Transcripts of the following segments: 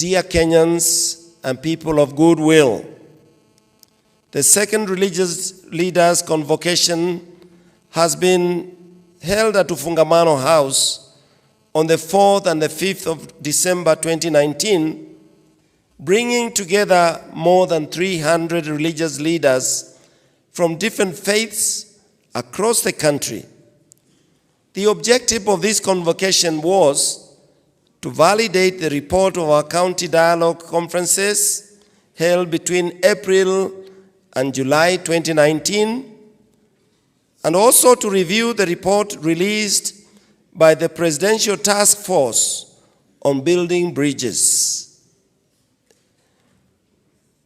dear Kenyans and people of goodwill, the Second Religious Leaders Convocation has been held at Ufungamano House on the 4th and the 5th of December 2019, bringing together more than 300 religious leaders from different faiths across the country. The objective of this convocation was to validate the report of our county dialogue conferences held between April and July 2019, and also to review the report released by the Presidential Task Force on Building Bridges.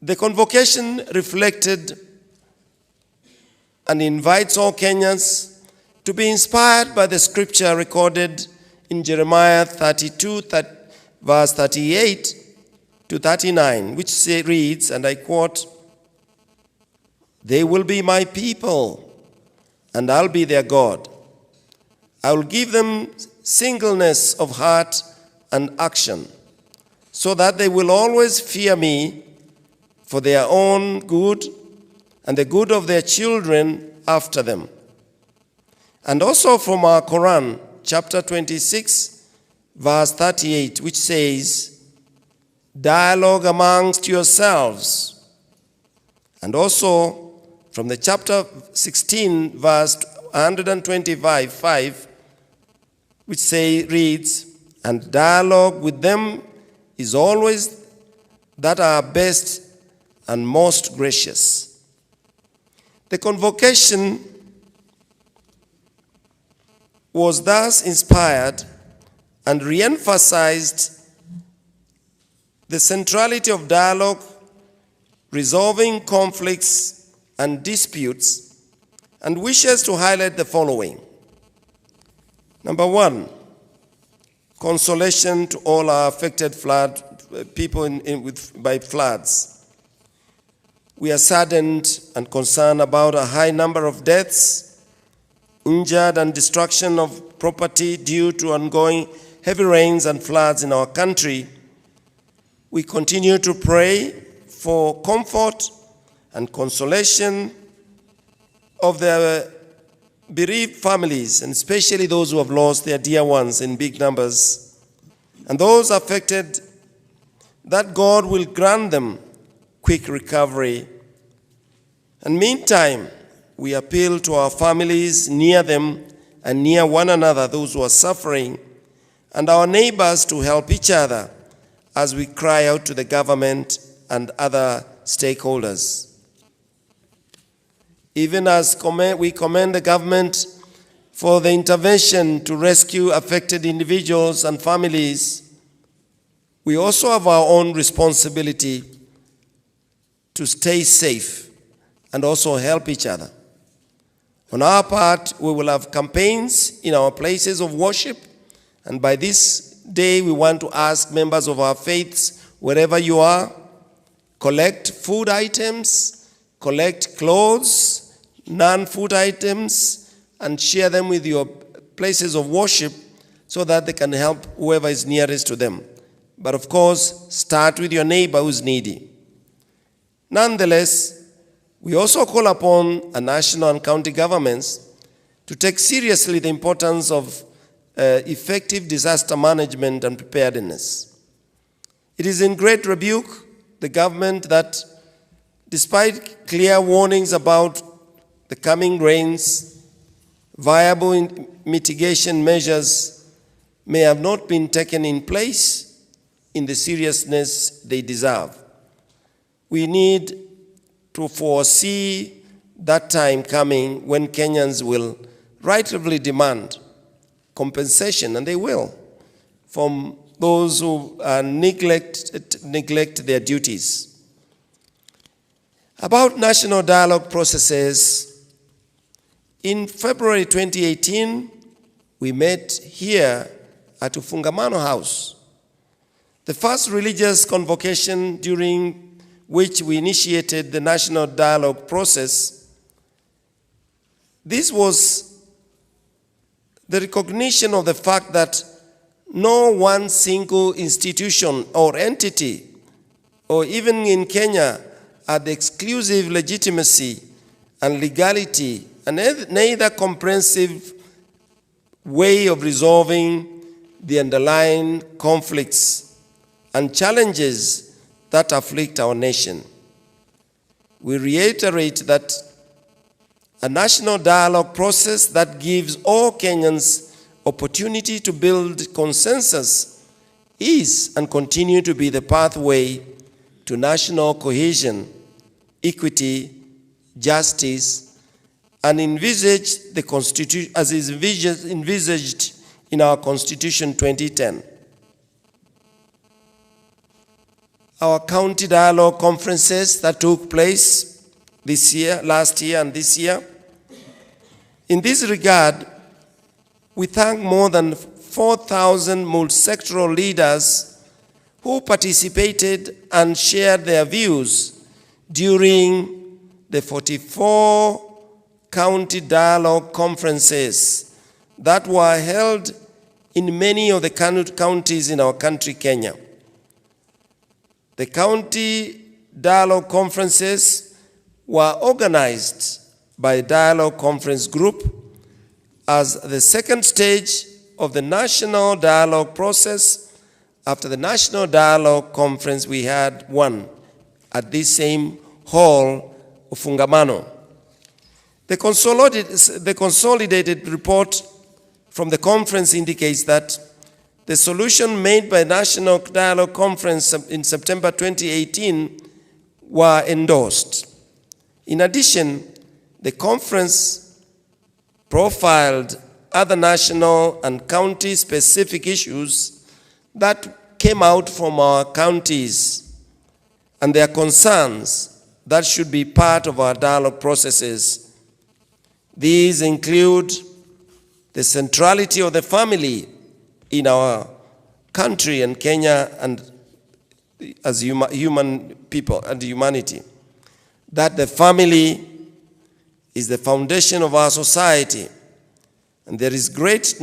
The convocation reflected and invites all Kenyans to be inspired by the scripture recorded in Jeremiah 32, verse 38 to 39, which reads, and I quote, "They will be my people, and I'll be their God. I will give them singleness of heart and action, so that they will always fear me for their own good and the good of their children after them." And also from our Quran, chapter 26, verse 38, which says, "Dialogue amongst yourselves." And also from the chapter 16, verse 125, 5, which reads, "And dialogue with them is always that are best and most gracious." The convocation was thus inspired and re-emphasized the centrality of dialogue, resolving conflicts and disputes, and wishes to highlight the following. Number one, consolation to all our affected people by floods. We are saddened and concerned about a high number of deaths, injured, and destruction of property due to ongoing heavy rains and floods in our country. We continue to pray for comfort and consolation of the bereaved families, and especially those who have lost their dear ones in big numbers, and those affected, that God will grant them quick recovery. And meantime, we appeal to our families near them and near one another, those who are suffering, and our neighbors to help each other as we cry out to the government and other stakeholders. Even as we commend the government for the intervention to rescue affected individuals and families, we also have our own responsibility to stay safe and also help each other. On our part, we will have campaigns in our places of worship, and by this day we want to ask members of our faiths, wherever you are, collect food items, collect clothes, non-food items, and share them with your places of worship so that they can help whoever is nearest to them. But of course, start with your neighbor who's needy. Nonetheless, we also call upon our national and county governments to take seriously the importance of effective disaster management and preparedness. It is in great rebuke the government that, despite clear warnings about the coming rains, viable mitigation measures may have not been taken in place in the seriousness they deserve. We need to foresee that time coming when Kenyans will rightfully demand compensation, and they will, from those who neglect their duties. About national dialogue processes, in February 2018, we met here at Ufungamano House. The first religious convocation during which we initiated the national dialogue process. This was the recognition of the fact that no one single institution or entity, or even in Kenya, had exclusive legitimacy and legality, and neither comprehensive way of resolving the underlying conflicts and challenges that afflict our nation. We reiterate that a national dialogue process that gives all Kenyans opportunity to build consensus is and continue to be the pathway to national cohesion, equity, justice, and envisage the Constitution as is envisaged in our Constitution 2010. Our county dialogue conferences that took place this year, last year and this year. In this regard, we thank more than 4,000 multi-sectoral leaders who participated and shared their views during the 44 county dialogue conferences that were held in many of the counties in our country, Kenya. The county dialogue conferences were organized by Dialogue Conference Group as the second stage of the national dialogue process. After the national dialogue conference, we had one at this same hall of Fungamano. The consolidated report from the conference indicates that the solution made by National Dialogue Conference in September 2018 were endorsed. In addition, the conference profiled other national and county-specific issues that came out from our counties and their concerns that should be part of our dialogue processes. These include the centrality of the family in our country and Kenya and as human people and humanity, that the family is the foundation of our society, and there is great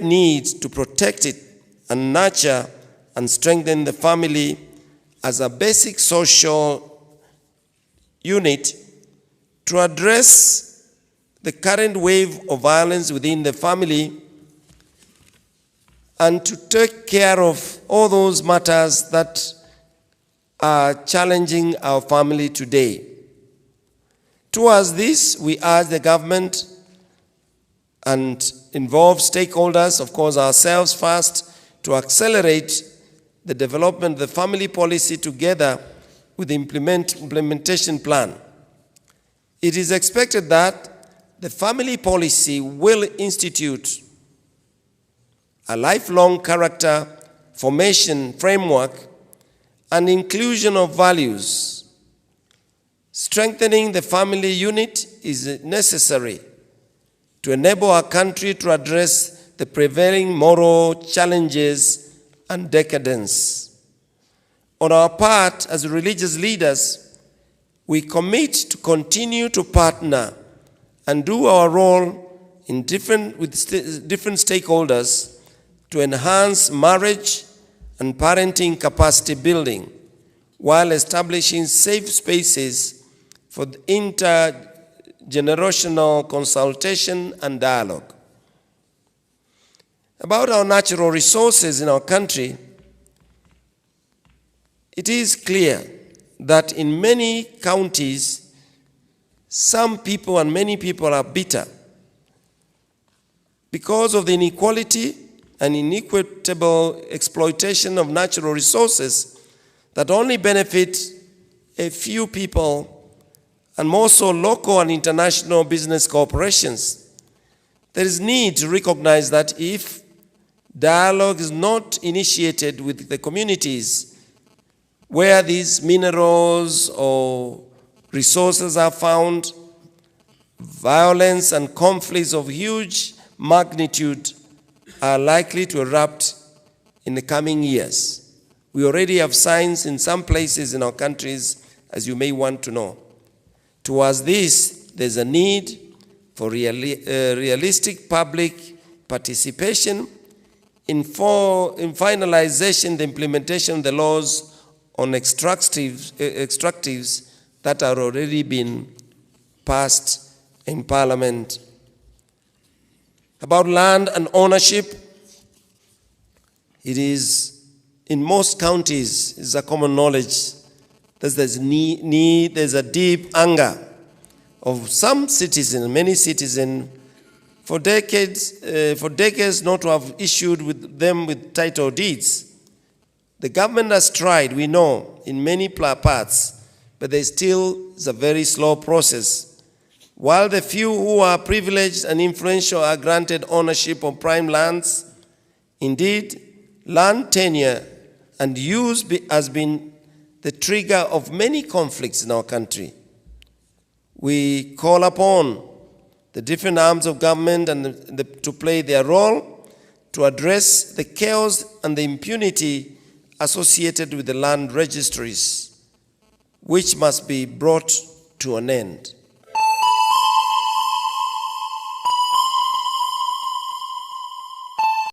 need to protect it and nurture and strengthen the family as a basic social unit to address the current wave of violence within the family and to take care of all those matters that are challenging our family today. Towards this, we urge the government and involve stakeholders, of course ourselves first, to accelerate the development of the family policy together with the implementation plan. It is expected that the family policy will institute a lifelong character formation framework and inclusion of values. Strengthening the family unit is necessary to enable our country to address the prevailing moral challenges and decadence. On our part, as religious leaders, we commit to continue to partner and do our role with different stakeholders to enhance marriage and parenting capacity building while establishing safe spaces for intergenerational consultation and dialogue. About our natural resources in our country, it is clear that in many counties, some people and many people are bitter because of the inequality and inequitable exploitation of natural resources that only benefit a few people, and more so local and international business corporations. There is need to recognize that if dialogue is not initiated with the communities where these minerals or resources are found, violence and conflicts of huge magnitude are likely to erupt in the coming years. We already have signs in some places in our countries, as you may want to know. Towards this, there's a need for realistic public participation in finalization, the implementation of the laws on extractives that are already been passed in Parliament. About land and ownership, it is in most counties, it's a common knowledge that there's a deep anger of some citizens, many citizens, for decades not to have issued with them with title deeds. The government has tried, we know, in many parts, but there still is a very slow process. While the few who are privileged and influential are granted ownership of prime lands, indeed, land tenure and use has been the trigger of many conflicts in our country. We call upon the different arms of government and to play their role to address the chaos and the impunity associated with the land registries, which must be brought to an end.